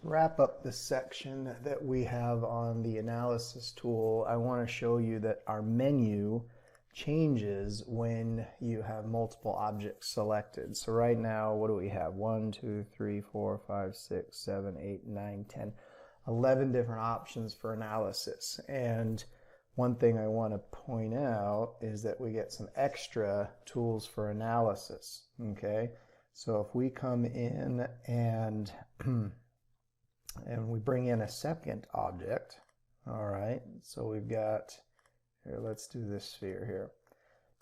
wrap up the section that we have on the analysis tool, I want to show you that our menu changes when you have multiple objects selected. So right now, what do we have? 1, 2, 3, 4, 5, 6, 7, 8, 9, 10, 11 different options for analysis. And one thing I want to point out is that we get some extra tools for analysis. Okay, so if we come in and we bring in a second object, all right, so we've got, here, let's do this sphere here.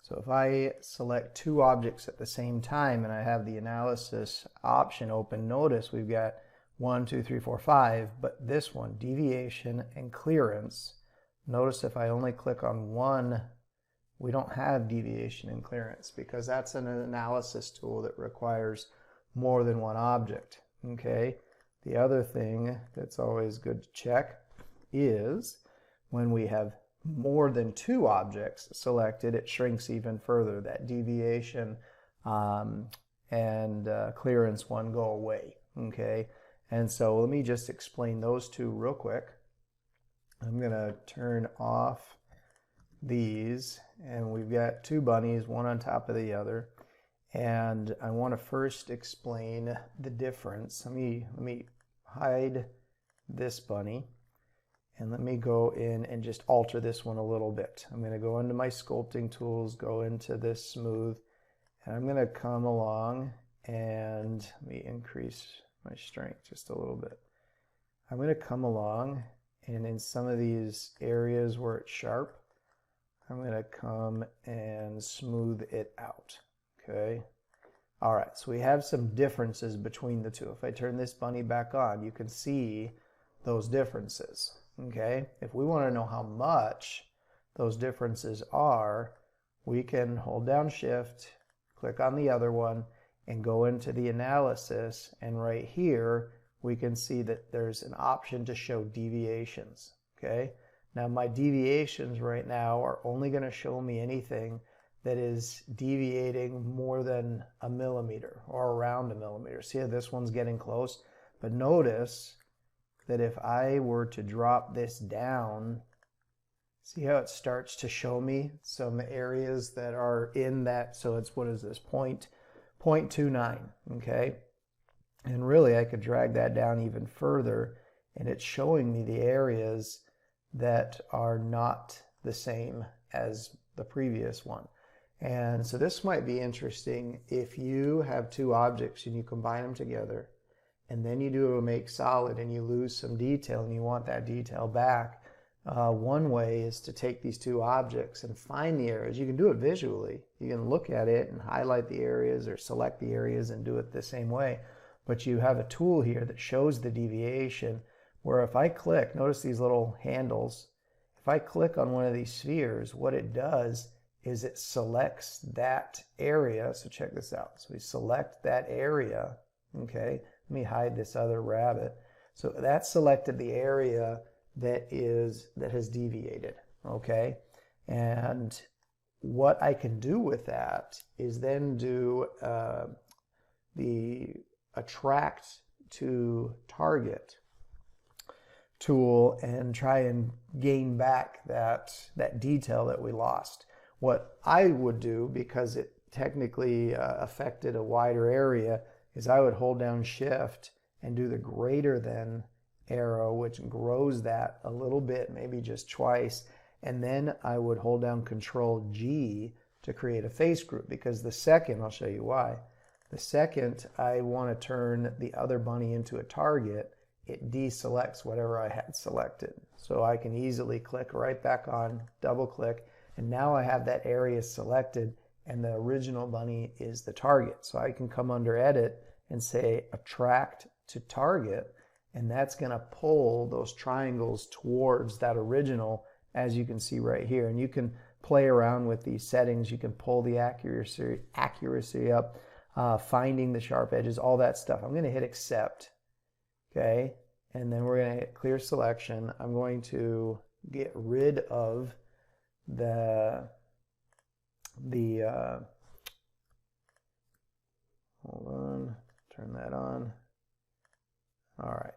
So if I select two objects at the same time and I have the analysis option open, notice we've got 1, 2, 3, 4, 5, but this one, deviation and clearance, notice if I only click on one, we don't have deviation and clearance because that's an analysis tool that requires more than one object. Okay. The other thing that's always good to check is when we have more than two objects selected, it shrinks even further. That deviation and clearance one go away. Okay. And so let me just explain those two real quick. I'm going to turn off these, and we've got two bunnies, one on top of the other. And I want to first explain the difference. Let me hide this bunny, and let me go in and just alter this one a little bit. I'm going to go into my sculpting tools, go into this smooth, and I'm going to come along and let me increase my strength just a little bit. I'm going to come along, and in some of these areas where it's sharp, I'm going to come and smooth it out. Okay. All right. So we have some differences between the two. If I turn this bunny back on, you can see those differences. Okay. If we want to know how much those differences are, we can hold down Shift, click on the other one, and go into the analysis. And right here, we can see that there's an option to show deviations. Okay. Now my deviations right now are only going to show me anything that is deviating more than a millimeter or around a millimeter. See how this one's getting close? But notice that if I were to drop this down, see how it starts to show me some areas that are in that, so it's, what is this, 0.29, okay? And really I could drag that down even further, and it's showing me the areas that are not the same as the previous one. And so this might be interesting if you have two objects and you combine them together and then you do a make solid and you lose some detail and you want that detail back. One way is to take these two objects and find the areas. You can do it visually. You can look at it and highlight the areas or select the areas and do it the same way. But you have a tool here that shows the deviation, where if I click, notice these little handles, if I click on one of these spheres, what it does is it selects that area. So check this out. So we select that area. Okay, let me hide this other rabbit. So that selected the area that has deviated. Okay, and what I can do with that is then do the attract to target tool and try and gain back that detail that we lost. What I would do, because it technically affected a wider area, is I would hold down Shift and do the greater than arrow, which grows that a little bit, maybe just twice, and then I would hold down Control G to create a face group, because the second, I'll show you why, the second I want to turn the other bunny into a target, it deselects whatever I had selected. So I can easily click right back on, double click, and now I have that area selected and the original bunny is the target. So I can come under Edit and say Attract to Target, and that's going to pull those triangles towards that original, as you can see right here. And you can play around with these settings. You can pull the accuracy up, finding the sharp edges, all that stuff. I'm going to hit Accept. Okay, and then we're going to hit Clear Selection. I'm going to get rid of the hold on, turn that on. All right,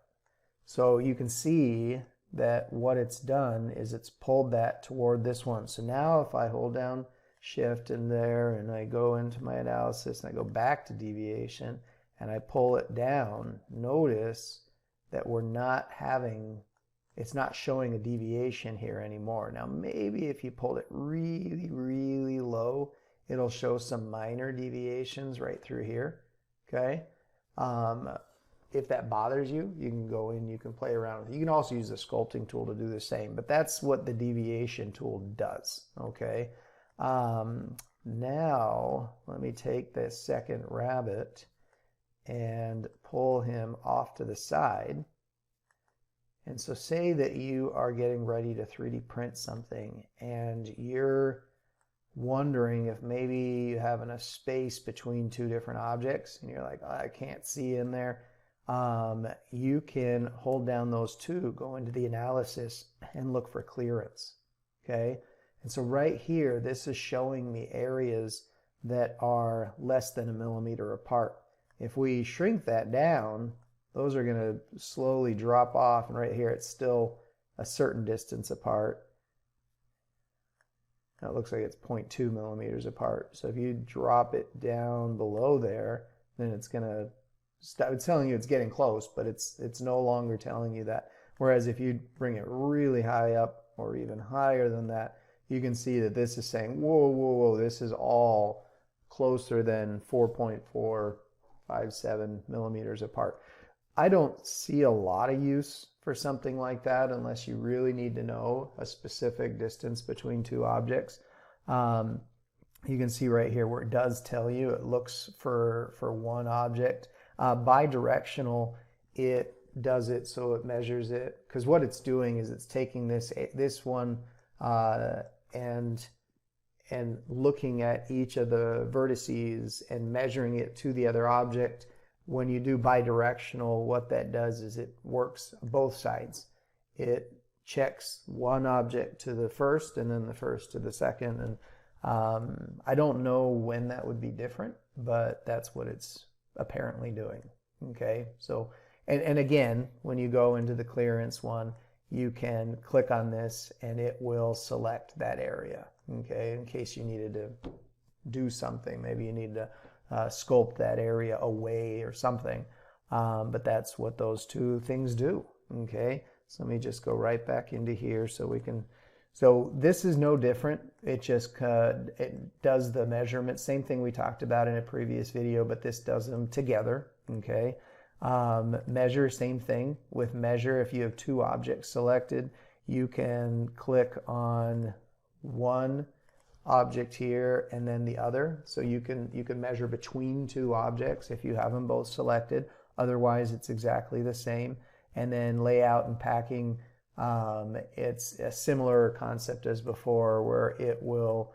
So you can see that what it's done is it's pulled that toward this one. So now if I hold down Shift in there and I go into my analysis and I go back to deviation and I pull it down, notice that we're not having, it's not showing a deviation here anymore. Now maybe if you pulled it really, really low, it'll show some minor deviations right through here, okay? If that bothers you, you can go in, you can play around with it. You can also use the sculpting tool to do the same, but that's what the deviation tool does, okay? Now, let me take this second rabbit and pull him off to the side. And so say that you are getting ready to 3D print something and you're wondering if maybe you have enough space between two different objects and you're like, oh, I can't see in there. You can hold down those two, go into the analysis and look for clearance, okay? And so right here, this is showing me areas that are less than 1 millimeter apart. If we shrink that down, those are going to slowly drop off, and right here it's still a certain distance apart. Now it looks like it's 0.2 millimeters apart. So if you drop it down below there, then it's going to stop. It's telling you it's getting close, but it's no longer telling you that. Whereas if you bring it really high up or even higher than that, you can see that this is saying, whoa, whoa, whoa, this is all closer than 4.457 millimeters apart. I don't see a lot of use for something like that unless you really need to know a specific distance between two objects. You can see right here where it does tell you, it looks for one object. Bidirectional, it does it so it measures it, because what it's doing is it's taking this one and looking at each of the vertices and measuring it to the other object. When you do bidirectional, what that does is it works both sides. It checks one object to the first and then the first to the second. And I don't know when that would be different, but that's what it's apparently doing. Okay, so and again, when you go into the clearance one, you can click on this and it will select that area. Okay, in case you needed to do something, maybe you need to sculpt that area away or something. But that's what those two things do. Okay, so let me just go right back into here so we can. So this is no different. It just it does the measurement, same thing we talked about in a previous video, but this does them together. Okay, measure, same thing with measure. If you have two objects selected, you can click on one object here and then the other, so you can measure between two objects if you have them both selected. Otherwise it's exactly the same. And then layout and packing, it's a similar concept as before, where it will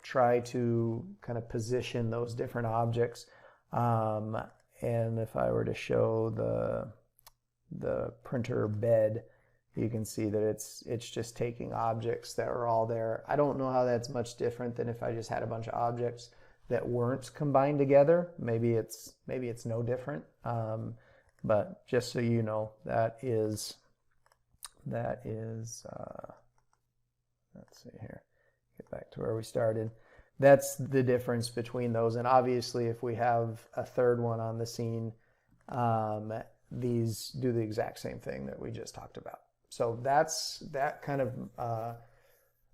try to kind of position those different objects. And if I were to show the printer bed, you can see that it's just taking objects that are all there. I don't know how that's much different than if I just had a bunch of objects that weren't combined together. Maybe it's no different. But just so you know, that is let's see here, get back to where we started. That's the difference between those. And obviously if we have a third one on the scene, these do the exact same thing that we just talked about. So that kind of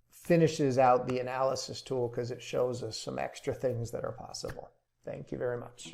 finishes out the analysis tool, because it shows us some extra things that are possible. Thank you very much.